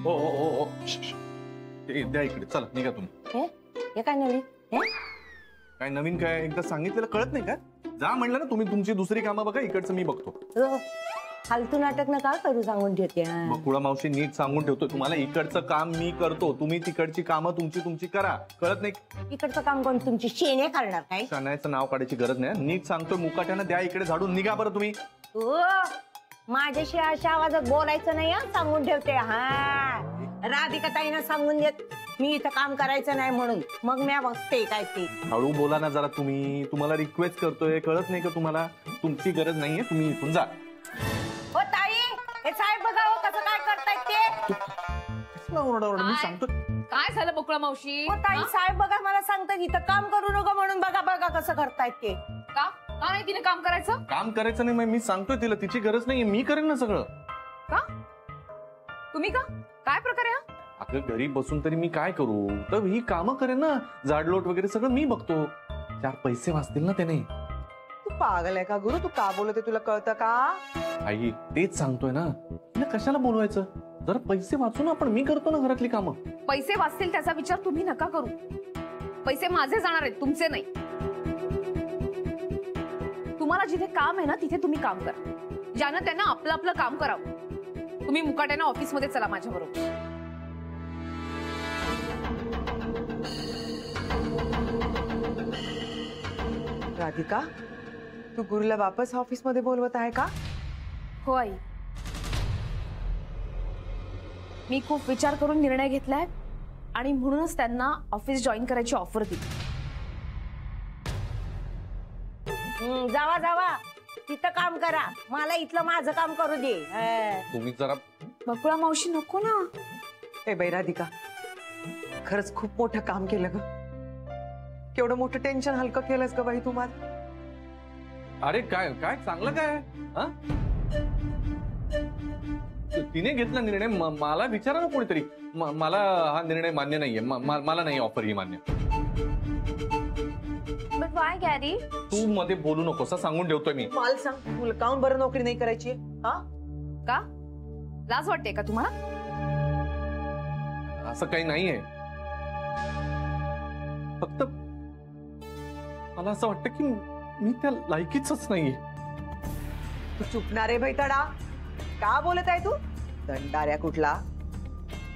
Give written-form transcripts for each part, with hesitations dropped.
हो हो हो हो द्या इकडे, चला निघा तुम्ही. हे काय नवीन? काय नवीन काय? एकदा सांगितलेलं कळत नाही का? जा म्हणलं ना तुम्ही, तुमची दुसरी कामं बघा, इकडचं मी बघतो. फालतू नाटक नका करू, सांगून ठेवते. बकुळा मावशी नीट सांगून ठेवतोय तुम्हाला, इकडचं काम मी करतो, तुम्ही तिकडची कामं तुमची तुमची करा. कळत नाही? इकडचं काम कोण तुमची शेणे करणार काय? शाण्याचं नाव काढायची गरज नाही. नीट सांगतोय, मुकाट्यानं द्या इकडे झाडून, निघा बरं तुम्ही. माझ्याशी अशा आवाजात बोलायचं नाही, सांगून ठेवते. राधिका ताईनं सांगून देत मी इथं काम करायचं नाही म्हणून, मग मी बघते काय ते. हळू बोला ना जरा तुम्ही, तुम्हाला रिक्वेस्ट करतोय, कळत नाही का तुम्हाला? तुमची गरज नाहीये, तुम्ही इथून जा. हो ताई, हे साहेब बघा हो कसं काय करतायत ते. मी सांगतो. काय झालं बकुळा मावशी? हो ताई, साहेब बघा मला सांगतात इथं काम करू नका म्हणून, बघा बघा कसं करतायत ते. का नाही तिने काम करायचं? काम करायचं नाही, मी सांगतोय तिला, तिची गरज नाहीये, मी करेन ना सगळं. का? तुम्ही का? काय प्रकार आहे हा? अगं घरी बसून तरी मी काय करू? तर ही कामं करेन ना, जाडलोट वगैरे सगळं मी बघतो. 4 पैसे वाचतील ना त्याने. तू पागल आहे का गुरु? तू का बोलते, तुला कळतं का? आई तेच सांगतोय ना, कशाला बोलवायचं? जरा पैसे वाचू ना आपण, मी करतो ना घरातली कामं. पैसे वाचतील त्याचा विचार तुम्ही नका करू. पैसे माझे जाणार आहेत, तुमचे नाही. तुम्हाला जिथे काम आहे ना तिथे तुम्ही काम करा, ज्यानं त्यांना आपलं आपलं काम करावं. तुम्ही मुकाट्यानं ऑफिस मध्ये चला माझ्या बरोबर. राधिका, तू गुरुला वापस ऑफिस मध्ये बोलवत आहे का? हो आई, मी खूप विचार करून निर्णय घेतलाय आणि म्हणूनच त्यांना ऑफिस जॉईन करायची ऑफर दिली. जावा जावा, तिथं काम करा, मला इथलं माझं काम करू दे. तुम्ही जरा. बकुळा मावशी नको ना. ए बाई राधिका, खरंच खूप मोठं काम केलं ग. केवढं मोठं टेन्शन हलकं केलंस ग बाई तू माझं. अरे काय काय चांगलं काय? तिने घेतला निर्णय, मला विचारा ना कोणीतरी. मला हा निर्णय मान्य नाहीये, मला नाही ऑफर ही मान्य. But why Gary? तू मध्ये बोलू नकोस, सांगून ठेवतोय मी. मला सांग, तुला काऊन बरं नोकरी नाही करायची? का लाज वाटते का तुम्हाला? असं काही नाहीये, फक्त मला असं वाटतं की मी त्या लायकीच नाहीये. तू चुकणार आहे बैताडा? का बोलत आहे तू? दंडाऱ्या कुठला?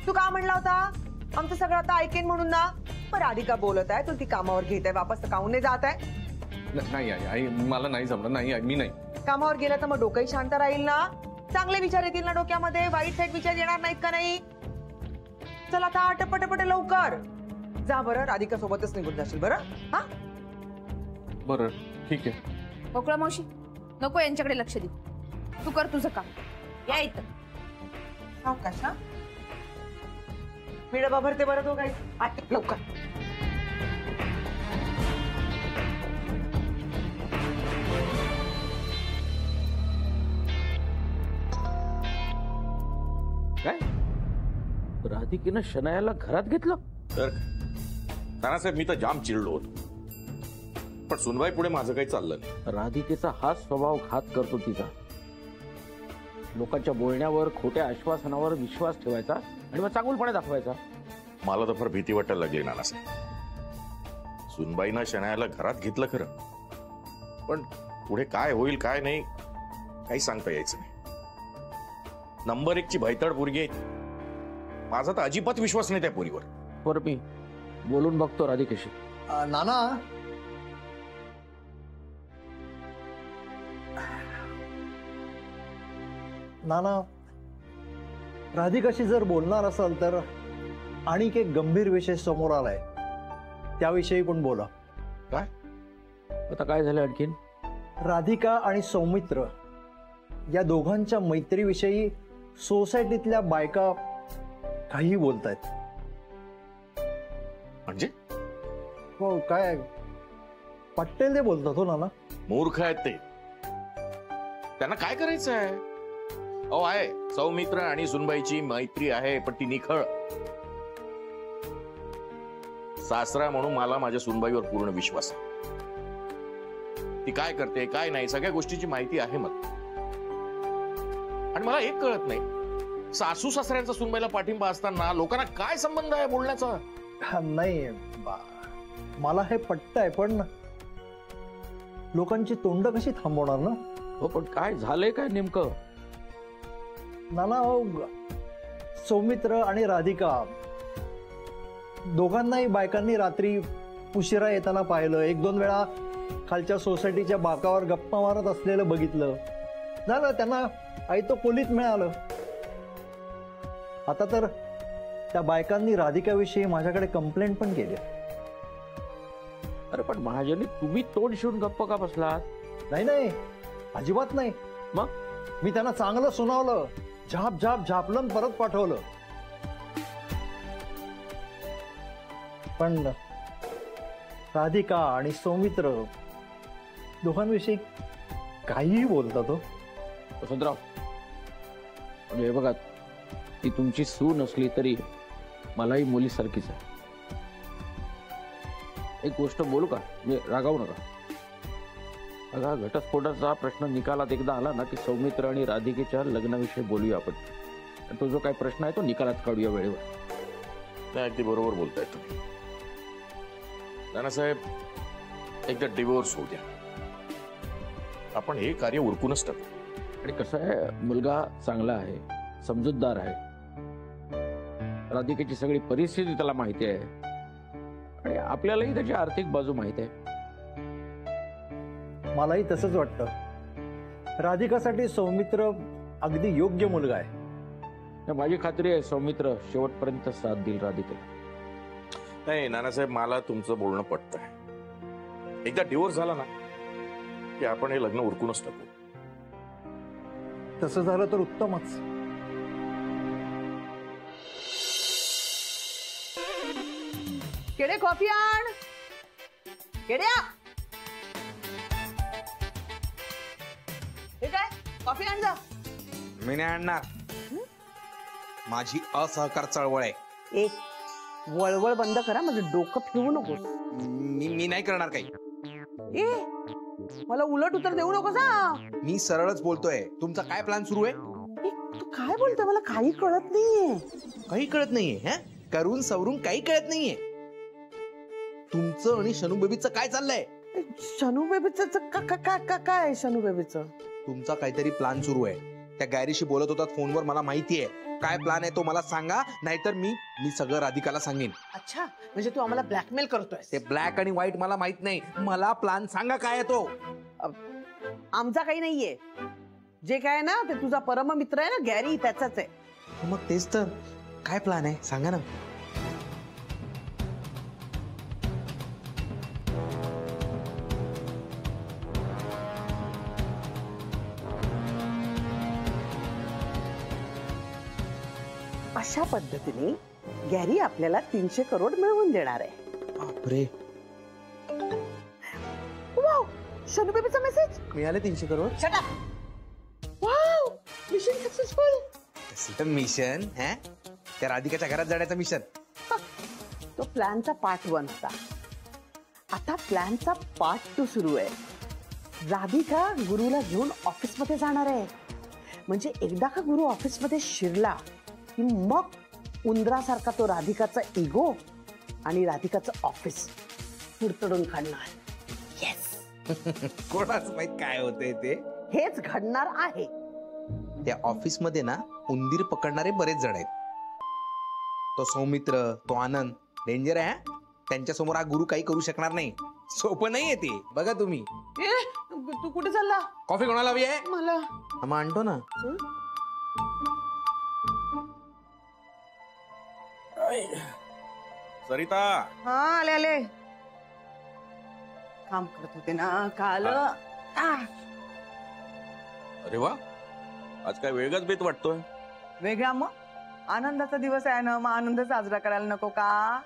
तू का म्हणला होता आमचं सगळं आता ऐकेन म्हणून ना? पण राधिका बोलत आहे, तू ती कामावर घेत आहे वापस, तर काऊन नाही जात आहे? नाही आई, मला नाही जमलं. नाही मी नाही. कामावर गेला तर मग डोकंही शांत राहील ना, चांगले विचार येतील ना डोक्यामध्ये, वाईट साईट विचार येणार नाहीत का? नाही. चल आता पटपट लवकर जा बरं, राधिका सोबतच निघून जाशील बरं. हा बरं ठीक आहे. बकुळा मावशी नको यांच्याकडे लक्ष दे, तू कर तुझं काम. या इथं. सावकाश. हा मी डबा भरते बरं, तो काही लवकर. काय राधिकेनं शनायाला घरात घेतलं? तर नानासाहेब मी तर जाम चिडलो होतो, पण सुनबाई पुढे माझं काही चाललं नाही. राधिकेचा हाच स्वभाव घात करतो तिचा. लोकांच्या बोलण्यावर, खोट्या आश्वासनावर विश्वास ठेवायचा आणि मग चांगुलपणे दाखवायचा. मला तर फार भीती वाटायला लागली नानासाहेब. सुनबाईनं शनायाला घरात घेतलं खरं, पण पुढे काय होईल काय नाही काही सांगता यायचं नाही. नंबर 1 ची भैताड पोरगी आहे. माझा तर अजिबात विश्वास नाही त्या पोरीवर. बरं मी बोलून बघतो राधिकेशी. नाना, नाना, राधिकाशी जर बोलणार असाल तर आणि एक गंभीर विषय समोर आलाय, त्याविषयी पण बोला. काय? आता काय झालं आणखीन? राधिका आणि सौमित्र या दोघांच्या मैत्रीविषयी सोसायटीतल्या बायका काही बोलतायत. म्हणजे? हो, काय पटेल ते बोलतात हो नाना. मूर्ख आहेत ते. त्यांना काय करायचं आहे? अहो आहे, सौमित्र आणि सुनबाईची मैत्री आहे, पण ती निखळ. सासरा म्हणून मला माझ्या सुनबाईवर पूर्ण विश्वास आहे. ती काय करते काय नाही सगळ्या गोष्टीची माहिती आहे मला. आणि मला एक कळत नाही, सासू सासऱ्यांचा सुनबाईला पाठिंबा असताना लोकांना काय संबंध आहे बोलण्याचा? नाही मला हे पटतंय, पण लोकांची तोंड कशी थांबवणार ना? हो पण काय झालंय काय नेमकं? नाना सौमित्र आणि राधिका दोघांनाही बायकांनी रात्री उशिरा येताना पाहिलं. 1-2 वेळा खालच्या सोसायटीच्या बाकावर गप्पा मारत असलेलं बघितलं. झालं त्यांना आयतो खोलीत मिळालं. आता तर त्या बायकांनी राधिकाविषयी माझ्याकडे कंप्लेंट पण केली. अरे पण महाजनी तुम्ही तोंड शिवून गप्प का बसलात? नाही अजिबात नाही. मग मी त्यांना चांगलं सुनावलं, झापलं आणि परत पाठवलं. पण राधिका आणि सौमित्र दोघांविषयी काहीही बोलतात हो. वसंतराव, म्हणजे हे बघा, ती तुमची सून असली तरी मलाही मुलीसारखीच आहे. एक गोष्ट बोलू का? म्हणजे रागावू नका. बघा, घटस्फोटाचा प्रश्न निकालात एकदा आला ना की सौमित्र आणि राधिकेच्या लग्नाविषयी बोलूया आपण. तो जो काही प्रश्न आहे तो निकालात काढूया वेळेवर. नाही, अगदी बरोबर बोलताय तुम्ही. नानासाहेब, एकदा डिवोर्स होऊ द्या. आपण हे कार्य उरकूनच टाकू. आणि कसं आहे, मुलगा चांगला आहे, समजूतदार आहे. राधिकेची सगळी परिस्थिती त्याला माहिती आहे आणि आपल्यालाही त्याची आर्थिक बाजू माहिती आहे. मलाही तसंच वाटतं. राधिकासाठी सौमित्र अगदी योग्य मुलगा आहे. माझी खात्री आहे सौमित्र शेवटपर्यंत साथ देईल राधिकेला. नाही नानासाहेब, मला तुमचं बोलणं पटतंय. एकदा डिवोर्स झाला ना की आपण हे लग्न उरकूनच टाकू. तसं झालं तर उत्तमच. केडे कॉफी आण. केड्या, हे काय कॉफी आण जा. मी नाही आणणार. माझी असहकार चळवळ आहे. एक वळवळ बंद करा, माझं डोकं फिरवू नको. मी नाही करणार काही. ए मला उलट उत्तर देऊ नको जा. मी सरळच बोलतोय. तुमचा काय प्लॅन सुरू आहे? तू काय बोलतोय? मला काही कळत नाहीये. काही कळत नाहीये? करून सवरून काही कळत नाहीये. तुमचं आणि शनू बेबीचं काय चाललंय? शनू बेबीचं काय? शनू बेबीचं तुमचा काहीतरी प्लॅन सुरू आहे. त्या गॅरीशी बोलत होतात फोनवर. मला माहितीये काय प्लॅन आहे तो. मला सांगा, नाहीतर मी सगळं राधिकाला सांगेन. अच्छा, म्हणजे तू आम्हाला ब्लॅकमेल करतोय? ते ब्लॅक आणि व्हाईट मला माहित नाही. मला प्लॅन सांगा काय आहे तो. आमचा काही नाहीये. जे काय ना ते तुझा परम मित्र आहे ना गॅरी, त्याचाच आहे. मग तेच तर. काय प्लॅन आहे सांगा ना. अशा पद्धतीने गॅरी आपल्याला 300 करोड मिळवून देणार आहे. बापरे, वाव, शनू बेबीचा मेसेज. मिळाले 300 crore. Shut up. Wow, mission successful. कसलं मिशन? त्या राधिकाच्या घरात जाण्याचं मिशन. तो प्लॅनचा पार्ट 1 होता. आता प्लॅनचा पार्ट 2 सुरू आहे. राधिका गुरुला घेऊन ऑफिस मध्ये जाणार आहे. म्हणजे एकदा का गुरु ऑफिस मध्ये शिरला की मग उंदरासारखा तो राधिकाचा इगो आणि राधिकाचं ऑफिस तुडतडून काढणार. येस. कोणाच माहित काय होतंय ते. हेच घडणार आहे. त्या ऑफिस मध्ये ना उंदीर पकडणारे बरेच जण आहेत. तो सौमित्र, तो आनंद डेंजर आहे. त्यांच्या समोर हा गुरु काही करू शकणार नाही. सोपं नाहीये ते. बघा तुम्ही. तू कुठे चालला? कॉफी कोणाला हवी आहे? मला. मग आणतो ना. सरिता, हा, आले आले. काम करत होते ना काल. अरे वा, आज काय वेगळाच बेत वाटतोय. वेगळा मग आनंदाचा दिवस आहे ना, मग आनंद साजरा करायला नको का?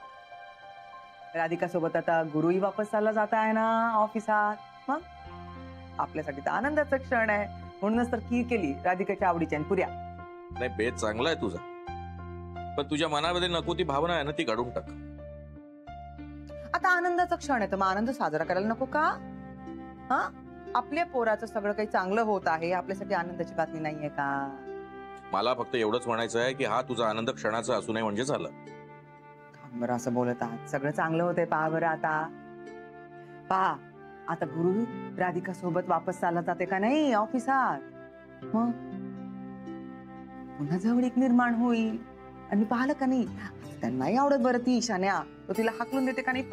राधिका सोबत आता गुरुही वापस चालला जात आहे ना ऑफिसात. मग आपल्यासाठी तर आनंदाचा क्षण आहे. म्हणूनच तर खीर केली राधिकाच्या आवडीच्या पुऱ्या. नाही, बेत चांगला आहे तुझा, पण तुझ्या मनामध्ये नको ती भावना आहे ना, ती काढून टाक. आता आनंदाचा क्षण आहे तर मग आनंद साजरा करायला नको का? हा, आपल्या पोराचं सगळं काही चांगलं होत आहे, आपल्यासाठी आनंदाची बातमी नाहीये का? मला फक्त एवढंच म्हणायचं आहे की हा तुझा आनंद क्षणाचा असू नये म्हणजे झालं. बरं असं बोलत आहात, सगळं चांगलं होतंय पहा बरं. पहा आता गुरु राधिका सोबत वापस चालत जाते का नाही ऑफिसात, मग पुन्हा जवळीक निर्माण होईल. आणि पाहिलं का नाही, त्यांनाही आवडत बरं ती ईशान्या, तो तिला हाकलून देते का नाही.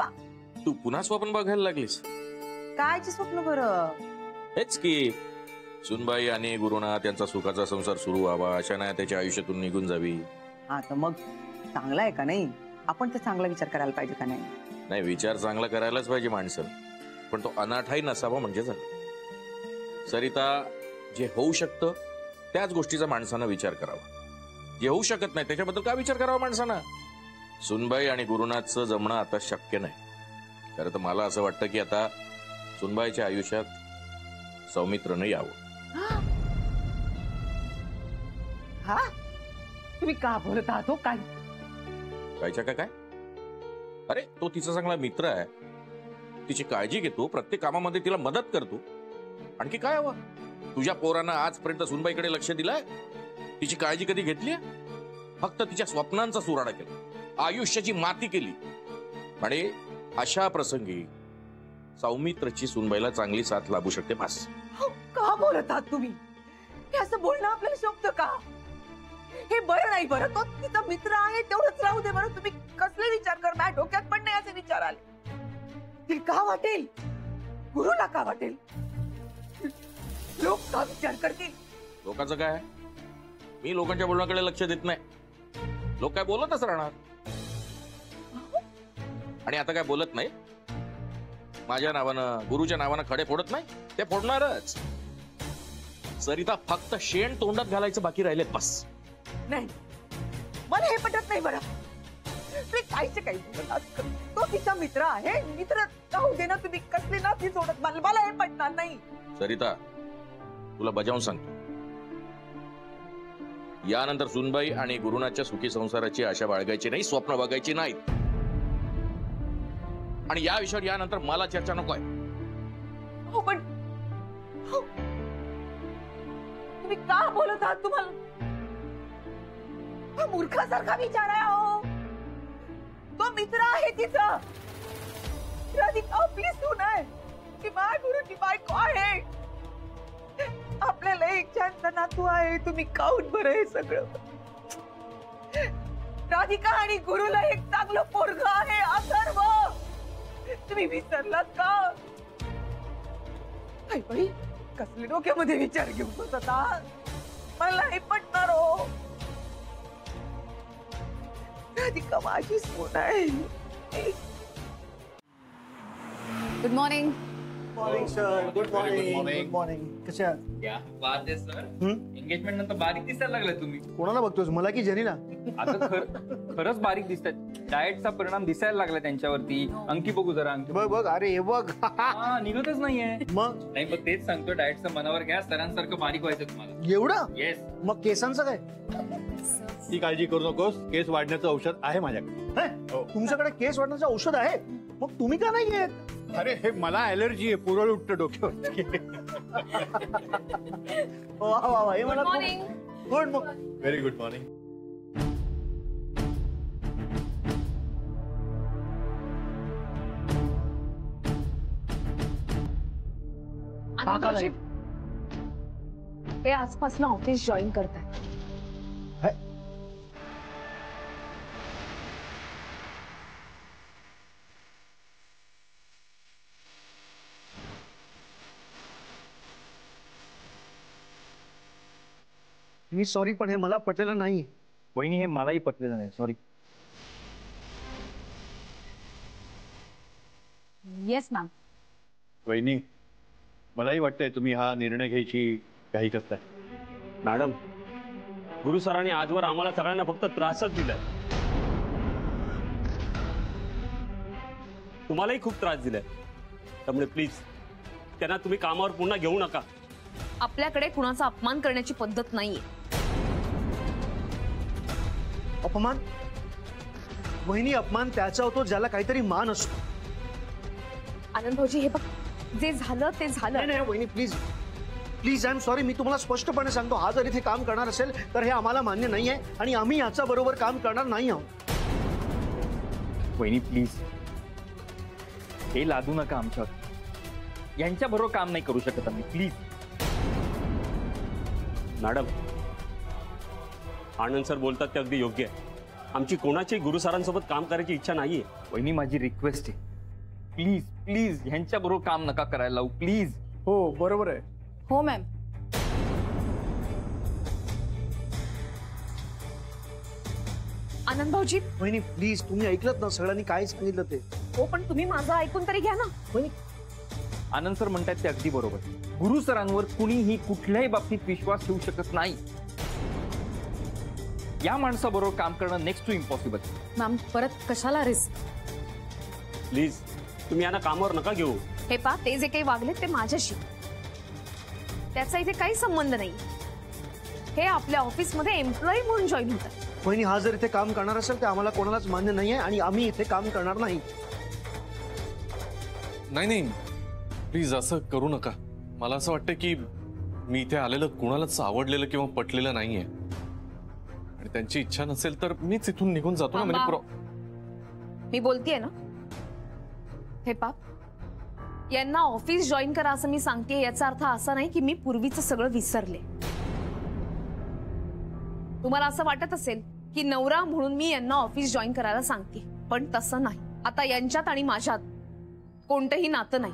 तू पुन्हा स्वप्न बघायला लागलीस? कायचे स्वप्न बरं? हेच की सुनबाई आणि गुरुना त्यांचा सुखाचा संसार सुरू व्हावा, अशा नाही त्याच्या आयुष्यातून निघून जावी. हा तर मग चांगला आहे का नाही? आपण तर चांगला विचार करायला पाहिजे का नाही? नाही, विचार चांगला करायलाच पाहिजे माणसं, पण तो अनाठाही नसावा म्हणजे झालं. सरिता, जे होऊ शकतं त्याच गोष्टीचा माणसानं विचार करावा. जे होऊ शकत नाही त्याच्याबद्दल का विचार करावा माणसानं? सुनबाई आणि गुरुनाथचं जमणं आता शक्य नाही. खरं तर मला असं वाटतं की आता सुनबाईच्या आयुष्यात सौमित्रनं यावं. हा, तुम्ही का बोलत आहात हो? काय कायच्या काय? अरे तो तिचा चांगला मित्र आहे, तिची काळजी घेतो, प्रत्येक कामामध्ये तिला मदत करतो. आणखी काय हवं? तुझ्या पोरानं आजपर्यंत सुनबाईकडे लक्ष दिलंय? तिची काळजी कधी घेतली? फक्त तिच्या स्वप्नांचा सुराडा केला, आयुष्याची माती केली. आणि अशा प्रसंगी सौमित्रची सुनबाईला चांगली साथ लाभू शकते. बस. का बोलत आहात तुम्ही? हे असं बोलणं आपल्याला शोभतं का? हे बरं नाही. बरं तो तिचा मित्र आहे तेवढंच राहू दे बरं. तुम्ही कसले विचार करताय? डोक्यात पण नाही असे विचार आले. ते का वाटेल? गुरुला का वाटेल? लोक का विचार करतील? लोकांचं काय? मी लोकांच्या बोलण्याकडे लक्ष देत नाही. लोक काय बोलतच राहणार. आणि आता काय बोलत नाही, माझ्या नावानं गुरुच्या नावानं खडे फोडत नाही, ते फोडणारच. सरिता, फक्त शेण तोंडात घालायचं बाकी राहिले, बस. नाही, मला हे पटत नाही बरं. तुम्ही कायचे काही बोलत? तो तिचा मित्र आहे, मित्र राहू दे ना. तुम्ही कसले नाती सोडत मला हे पटणार नाही. सरिता, तुला बजावून सांगतो, यानंतर सुनबाई आणि गुरुनाथच्या सुखी संसाराची आशा बाळगायची नाही, स्वप्न बघायची नाहीत. आणि या विषयावर यानंतर मला चर्चा नकोय. हो पण तुम्ही का बोलत आहात? तुम्हाला हा मूर्खासारखा विचार आहे हो. तो मित्र आहे तिचा. राधिका आपली सून आहे, ती माय गुरुची बायको आहे. आपल्याला एक छानसा नातू आहे. तुम्ही काऊन बरं हे सगळं? राधिका आणि गुरुला एक चांगलं पोरग आहे, अथर्व. तुम्ही विसरलात का? आई बाई, कसले डोक्यामध्ये विचार घेऊन बसत आहात? मला हे पटणार हो. राधिका माझी सून आहे. Good morning. Morning sir. Good morning. Good morning. कशा? क्या बात आहे सर. एंगेजमेंट नंतर बारीक दिसायला लागलाय तुम्ही. कोणाला बघतोस, मला की जेनीला? आता खरंच बारीक दिसतात. डाएटचा परिणाम दिसायला लागला त्यांच्यावरती. अंकी बघू जरा. अंकी बघ बघ. अरे हे बघ. निघतच नाहीये. मग नाही, मग तेच सांगतो, डाएटचं मनावर घ्या. सरांसारखं बारीक व्हायचं तुम्हाला. एवढं? येस. मग केसांचं काय? ती काळजी करू नकोस, केस वाढण्याचं औषध आहे माझ्याकडे. तुमच्याकडे केस वाढण्याचं औषध आहे? मग तुम्ही का नाही घेत? अरे हे मला अलर्जी आहे, पुरळ उठतं डोक्यावर. वा वा वा. हे मला मॉर्निंग. गुड मग. Very good morning. ते आजपासून ऑफिस जॉईन करताय. मी सॉरी, पण हे मला पटलेलं नाही. वहिनी, हे मलाही पटलेलं नाही. सॉरी. Yes ma'am. वहिनी, मलाही वाटतंय तुम्ही हा निर्णय घ्यायची काही करताय. मॅडम, गुरु सरांनी आजवर आम्हाला सगळ्यांना फक्त त्रासच दिलाय. तुम्हालाही खूप त्रास दिलाय. त्यामुळे प्लीज त्यांना तुम्ही कामावर पुन्हा घेऊ नका. आपल्याकडे कुणाचा अपमान करण्याची पद्धत नाहीये. अपमान? वहिनी, अपमान त्याचा होतो ज्याला काहीतरी मान असतो. आनंद भाऊजी, हे बघ, जे झालं ते झालं. नाही नाही वहिनी, please. Please I am sorry, मी तुम्हाला स्पष्टपणे सांगतो, हा जर इथे काम करणार असेल तर हे आम्हाला मान्य नाही आहे आणि आम्ही याच्या बरोबर काम करणार नाही आहोत. वहिनी प्लीज, हे लादू नका आमच्यावर. यांच्या बरोबर काम नाही करू शकत आम्ही, प्लीज. मॅडम, आनंद सर बोलतात ते अगदी योग्य आहे. आमची कोणाची गुरु सरांसोबत काम करायची इच्छा नाहीये. वहिनी माझी रिक्वेस्ट आहे, प्लीज प्लीज यांच्या बरोबर काम नका करायला लावू, प्लीज. हो बरोबर आहे. हो मॅम. आनंद भाऊजी. वहिनी प्लीज, तुम्ही ऐकलत ना सगळ्यांनी काय सांगितलं ते. हो पण तुम्ही माझं ऐकून तरी घ्या ना. आनंद सर म्हणतात ते अगदी बरोबर. गुरु सरांवर कुणीही कुठल्याही बाबतीत विश्वास ठेवू शकत नाही. या माणसाबरोबर काम करणं नेक्स्ट टू इम्पॉसिबल. मॅम परत कशाला रिस्क. प्लीज तुम्ही यांना कामावर नका घेऊ. हे पा, ते जे काही वागले ते माझ्याशी, त्याचा इथे काही संबंध नाही. हे आपल्या ऑफिसमध्ये एम्प्लॉई म्हणून जॉईन होतात. वहिनी, हा जर इथे काम करणार असेल तर आम्हाला कोणालाच मान्य नाही आहे आणि आम्ही इथे काम करणार नाही. नाही, प्लीज असं करू नका. मला असं वाटतं की मी इथे आलेलं कुणालाच आवडलेलं किंवा पटलेलं नाहीये आणि त्यांची इच्छा नसेल तर मीच इथून निघून जातो ना. म्हणजे मी बोलतेय ना. हे पा, यांना ऑफिस जॉईन करा असं मी सांगतेय, याचा अर्थ असा नाही की मी पूर्वीचं सगळं विसरले. तुम्हाला असं वाटत असेल की नवरा म्हणून मी यांना ऑफिस जॉईन करायला सांगते, पण तसं नाही. आता यांच्यात आणि माझ्यात कोणतंही नातं नाही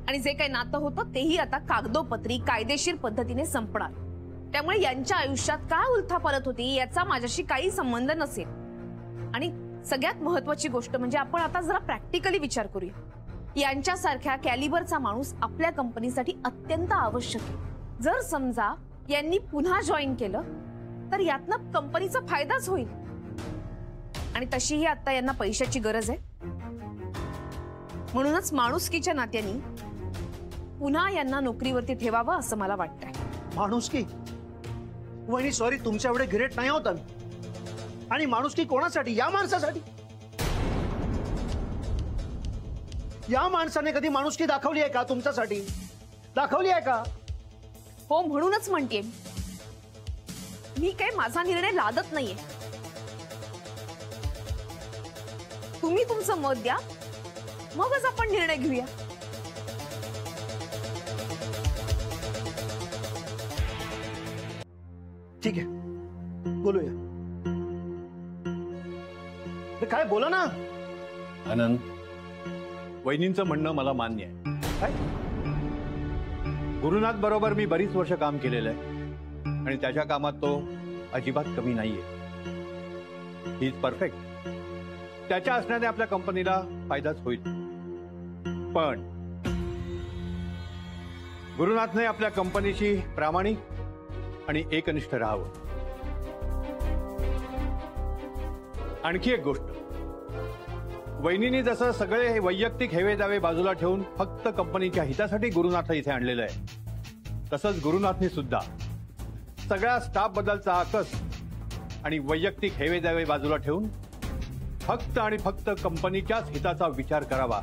आणि जे काही नातं होतं तेही आता कागदोपत्री कायदेशीर पद्धतीने संपणार. त्यामुळे यांच्या आयुष्यात काय उलथापालथ होती याचा माझ्याशी काही संबंध नसेल. आणि सगळ्यात महत्वाची गोष्ट म्हणजे आपण आता जरा प्रॅक्टिकली विचार करूया. यांच्यासारख्या कॅलिबरचा माणूस आपल्या कंपनीसाठी अत्यंत आवश्यक आहे. जर समजा यांनी पुन्हा जॉईन केलं तर यातनं कंपनीचा फायदाच होईल आणि तशीही आता यांना पैशाची गरज आहे. म्हणूनच माणुसकीच्या नात्याने पुन्हा यांना नोकरीवरती ठेवावं असं मला वाटतंय. माणुसकी? वहिनी सॉरी, तुमच्या एवढे ग्रेट नाही होत आम्ही. आणि माणुसकी कोणासाठी? या माणसासाठी. या माणसाने कधी माणुसकी दाखवली आहे का तुमच्यासाठी? दाखवली आहे का? हो, म्हणूनच म्हणते मी काय माझा निर्णय लादत नाहीये. तुम्ही तुमचं मत द्या, मगच आपण निर्णय घेऊया. ठीक आहे, बोलूया. काय बोला ना. आनंद, वहिनींचं म्हणणं मला मान्य आहे. काय? गुरुनाथ बरोबर मी बरीच वर्ष काम केलेलं आहे आणि त्याच्या कामात तो अजिबात कमी नाहीये. He is perfect. त्याच्या असण्याने आपल्या कंपनीला फायदाच होईल. पण गुरुनाथने आपल्या कंपनीशी प्रामाणिक आणि एकनिष्ठ राहावं. आणखी एक गोष्ट, वहिनींनी जसं सगळे वैयक्तिक हेवे दावे बाजूला ठेवून फक्त कंपनीच्या हितासाठी गुरुनाथला इथे आणलेलं आहे, तसंच गुरुनाथने सुद्धा सगळ्या स्टाफ बद्दलचा आकस आणि वैयक्तिक हेवे दावे बाजूला ठेवून फक्त आणि फक्त कंपनीच्याच हिताचा विचार करावा,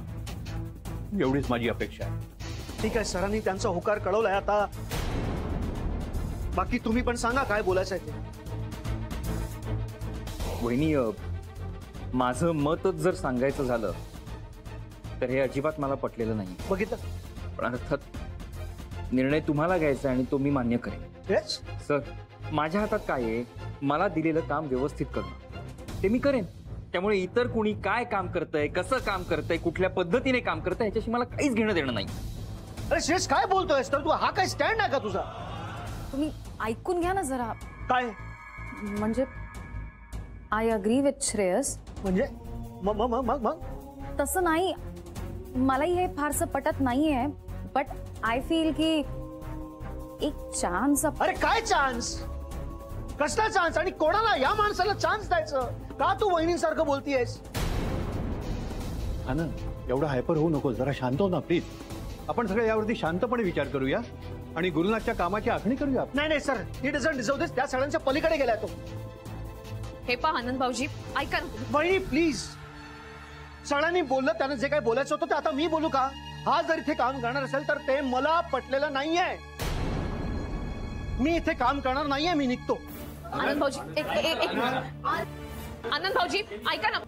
एवढीच माझी अपेक्षा आहे. ठीक आहे, सरांनी त्यांचा होकार कळवलाय. आता बाकी तुम्ही पण सांगा काय बोलायचं आहे ते. वहिनी, माझं मतच जर सांगायचं झालं तर हे अजिबात मला पटलेलं नाही. बघितलं? पण अर्थात निर्णय तुम्हाला घ्यायचा आणि तो मी मान्य करेन. Yes. सर, माझ्या हातात काय आहे? मला दिलेलं काम व्यवस्थित करणं, ते मी करेन. त्यामुळे इतर कोणी काय काम करतंय, कसं काम करतंय, कुठल्या पद्धतीने काम करतंय ह्याच्याशी मला काहीच घेणं देणं नाही. अरे श्रेयस, काय बोलतोयस? तर तू हा काय स्टँड आहे का तुझा? तुम्ही ऐकून घ्या ना जरा. काय म्हणजे आय अग्री विथ श्रेयस. म्हणजे मग तसं नाही, मलाही हे फारसं पटत नाहीये, बट आय फील की एक चान्स. अरे काय चान्स? कसला चान्स? आणि कोणाला? या माणसाला चान्स द्यायचं का? तू वहिनींसारखं बोलतीयस. आनंद, एवढा हायपर होऊ नको, जरा शांत हो ना प्लीज. आपण सगळे यावरती शांतपणे विचार करूया आणि गुरुनाथच्या कामाची आखणी करूया. नाही सर, ही डझंट डिझर्व दिस. त्या सगळ्यांच्या पलीकडे गेलाय तो. हे पहा आनंद भाऊजी, ऐका ना. वहिनी प्लीज, सगळ्यांनी बोललं, त्यानं जे काही बोलायचं होतं ते आता मी बोलू का? हा जर इथे काम करणार असेल तर ते मला पटलेलं नाहीये. मी इथे काम करणार नाहीये, मी निघतो. आनंद भाऊजी एक मिनिट. आनंद भाऊजी ऐका ना.